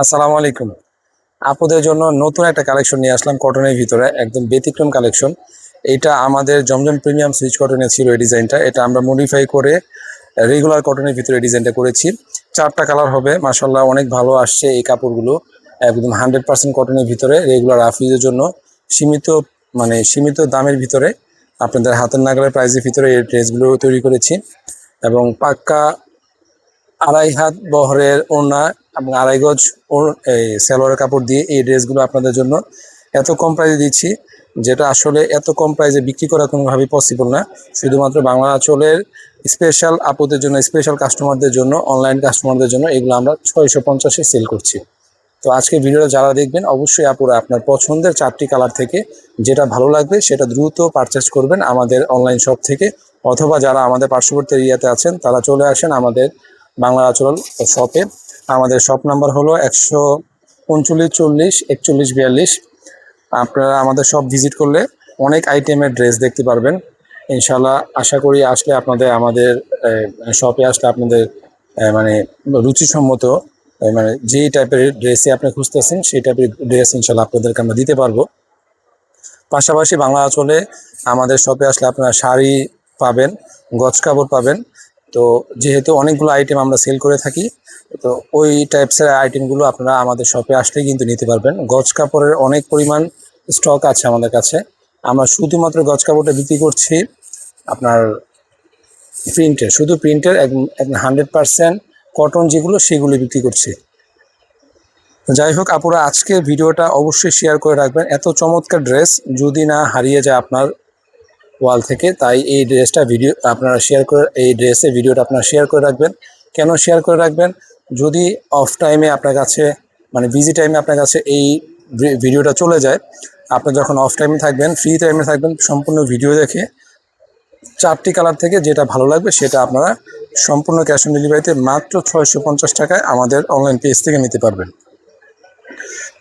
আসসালামু আলাইকুম। আপুদের জন্য নতুন একটা কালেকশন নিয়ে আসলাম কটনের ভিতরে, একদম ব্যতিক্রম কালেকশন। এটা আমাদের জমজম প্রিমিয়াম সুইচ কটনের ছিল এই ডিজাইনটা। এটা আমরা মডিফাই করে রেগুলার কটনের ভিতরে এই ডিজাইনটা করেছি। 4টা কালার হবে, মাশাআল্লাহ অনেক ভালো আসছে এই কাপড়গুলো। একদম 100% কটনের ভিতরে রেগুলার রাফিউজের জন্য সীমিত সীমিত দামের ভিতরে আপনাদের হাতের নাগালের প্রাইসের ভিতরে এই ড্রেসগুলো তৈরি করেছি। এবং পাক্কা 2.5 হাত বহরের ওড়না এবং 2.5 গজ এই সালোয়ারের কাপড় দিয়ে এই ড্রেসগুলো আপনাদের জন্য এত কম প্রাইসে দিচ্ছি, যেটা আসলে এত কম প্রাইসে বিক্রি করা কোনোভাবেই পসিবল না। শুধুমাত্র বাংলা আঁচলের স্পেশাল আপুদের জন্য, স্পেশাল কাস্টমারদের জন্য, অনলাইন কাস্টমারদের জন্য এগুলো আমরা 650-এ সেল করছি। তো আজকে ভিডিওটা যারা দেখবেন অবশ্যই আপুরা আপনার পছন্দের 4টি কালার থেকে যেটা ভালো লাগবে সেটা দ্রুত পারচেস করবেন আমাদের অনলাইন শপ থেকে, অথবা যারা আমাদের পার্শ্ববর্তী এরিয়াতে আছেন তারা চলে আসেন আমাদের বাংলা আঁচল শপে। আমাদের শপ নাম্বার হলো 139-40-41-42। আপনারা আমাদের শপ ভিজিট করলে অনেক আইটেমের ড্রেস দেখতে পারবেন ইনশাল্লাহ। আশা করি আসলে আমাদের শপে আসলে আপনাদের রুচিসম্মত যেই টাইপের ড্রেসই আপনি খুঁজতেছেন সেই টাইপের ড্রেস ইনশাল্লাহ আপনাদেরকে আমরা দিতে পারবো। পাশাপাশি বাংলা আঁচলে আমাদের শপে আসলে আপনারা শাড়ি পাবেন, গজ কাপড় পাবেন। তো যেহেতু অনেকগুলো আইটেম আমরা সেল করে থাকি, তো ওই টাইপসের আইটেমগুলো আপনারা আমাদের শপে আসলেই কিন্তু নিতে পারবেন। গজ কাপড়ের অনেক পরিমাণ স্টক আছে আমাদের কাছে। আমরা শুধুমাত্র গজ কাপড়টা বিক্রি করছি আপনার প্রিন্টের, শুধু প্রিন্টের 100% কটন যেগুলো সেগুলো বিক্রি করছি। যাই হোক আপুরা, আজকে ভিডিওটা অবশ্যই শেয়ার করে রাখবেন। এত চমৎকার ড্রেস যদি না হারিয়ে যায় আপনার ওয়াল থেকে, তাই এই ড্রেসটা এই ড্রেসের ভিডিওটা আপনারা শেয়ার করে রাখবেন। কেন শেয়ার করে রাখবেন? যদি অফ টাইমে আপনার কাছে বিজি টাইমে আপনার কাছে এই ভিডিওটা চলে যায়, আপনি যখন অফ টাইমে থাকবেন, ফ্রি টাইমে থাকবেন, সম্পূর্ণ ভিডিও দেখে 4টি কালার থেকে যেটা ভালো লাগবে সেটা আপনারা সম্পূর্ণ ক্যাশ অন ডেলিভারিতে মাত্র 650 টাকায় আমাদের অনলাইন পেজ থেকে নিতে পারবেন।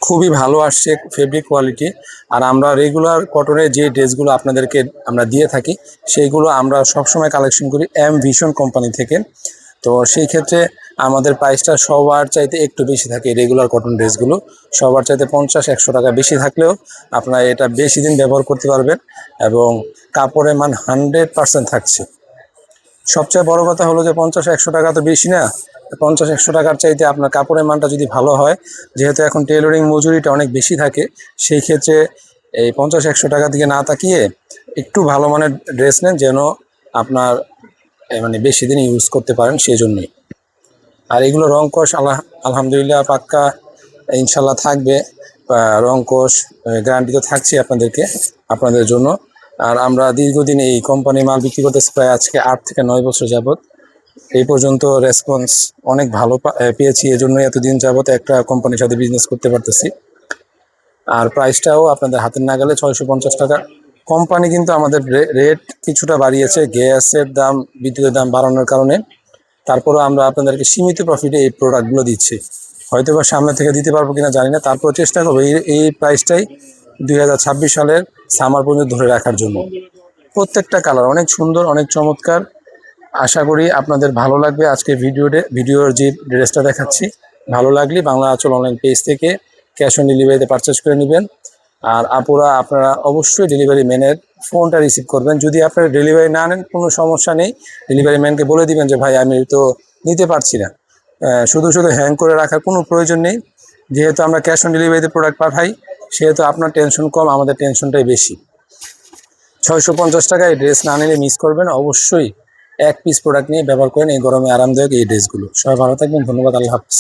খুবই ভালো আসছে ফেব্রিক কোয়ালিটি। আর আমরা রেগুলার কটনের যে ড্রেসগুলো আপনাদেরকে আমরা দিয়ে থাকি সেইগুলো আমরা সবসময় কালেকশন করি এম ভিশন কোম্পানি থেকে। তো সেই ক্ষেত্রে আমাদের প্রাইসটা সবার চাইতে একটু বেশি থাকে। রেগুলার কটন ড্রেসগুলো সবার চাইতে 50-100 টাকা বেশি থাকলেও আপনারা এটা বেশি দিন ব্যবহার করতে পারবেন এবং কাপড়ের মান 100% থাকছে। সবচেয়ে বড় কথা হলো যে 50-100 টাকা তো বেশি না। 50-100 টাকার চাইতে আপনার কাপড়ের মানটা যদি ভালো হয়, যেহেতু এখন টেইলরিং মজুরিটা অনেক বেশি থাকে, সেই ক্ষেত্রে এই 50-100 টাকা দিকে না তাকিয়ে একটু ভালো মানের ড্রেস নেন, যেন আপনার বেশি দিন ইউজ করতে পারেন সেই জন্যই। আর এগুলো রং কোষ আলহামদুলিল্লাহ পাক্কা ইনশাল্লাহ থাকবে। রং কোষ গ্যারান্টি তো থাকছে আপনাদের জন্য। আর আমরা দীর্ঘদিন এই কোম্পানির মাল বিক্রি করতেছি, প্রায় আজকে 8 থেকে 9 বছর যাবত। এই পর্যন্ত রেসপন্স অনেক ভালো পেয়েছি, এজন্য এতদিন যাবত একটা কোম্পানির সাথে বিজনেস করতে পারতেছি। আর প্রাইসটাও আপনাদের হাতের নাগালে 650 টাকা। কোম্পানি কিন্তু আমাদের রেট কিছুটা বাড়িয়েছে গ্যাসের দাম, বিদ্যুতের দাম বাড়ানোর কারণে। তারপরেও আমরা আপনাদেরকে সীমিত প্রফিটে এই প্রোডাক্টগুলো দিচ্ছি। হয়তো বা সামনে থেকে দিতে পারবো কিনা জানি না, তারপর চেষ্টা করবো এই প্রাইসটাই 2026 সালের সামার পর্যন্ত ধরে রাখার জন্য। প্রত্যেকটা কালার অনেক সুন্দর, অনেক চমৎকার। আশা করি আপনাদের ভালো লাগবে। আজকে ভিডিওর যে ড্রেসটা দেখাচ্ছি ভালো লাগলে বাংলা আঁচল অনলাইন পেজ থেকে ক্যাশ অন ডেলিভারিতে পারচেস করে নেবেন। আর আপনারা অবশ্যই ডেলিভারি ম্যানের ফোনটা রিসিভ করবেন। যদি আপনারা ডেলিভারি না নেন কোনো সমস্যা নেই, ডেলিভারি ম্যানকে বলে দিবেন যে ভাই আমি তো নিতে পারছি না। শুধু হ্যাং করে রাখার কোনো প্রয়োজন নেই। যেহেতু আমরা ক্যাশ অন ডেলিভারিতে প্রোডাক্ট পাঠাই, সেহেতু আপনার টেনশন কম, আমাদের টেনশনটাই বেশি। 650 টাকায় ড্রেস না নিলে মিস করবেন। অবশ্যই 1 পিস প্রোডাক্ট নিয়ে ব্যবহার করেন এই গরমে আরামদায়ক এই ড্রেসগুলো। সবাই ভালো থাকবেন, ধন্যবাদ, আল্লাহ হাফিজ।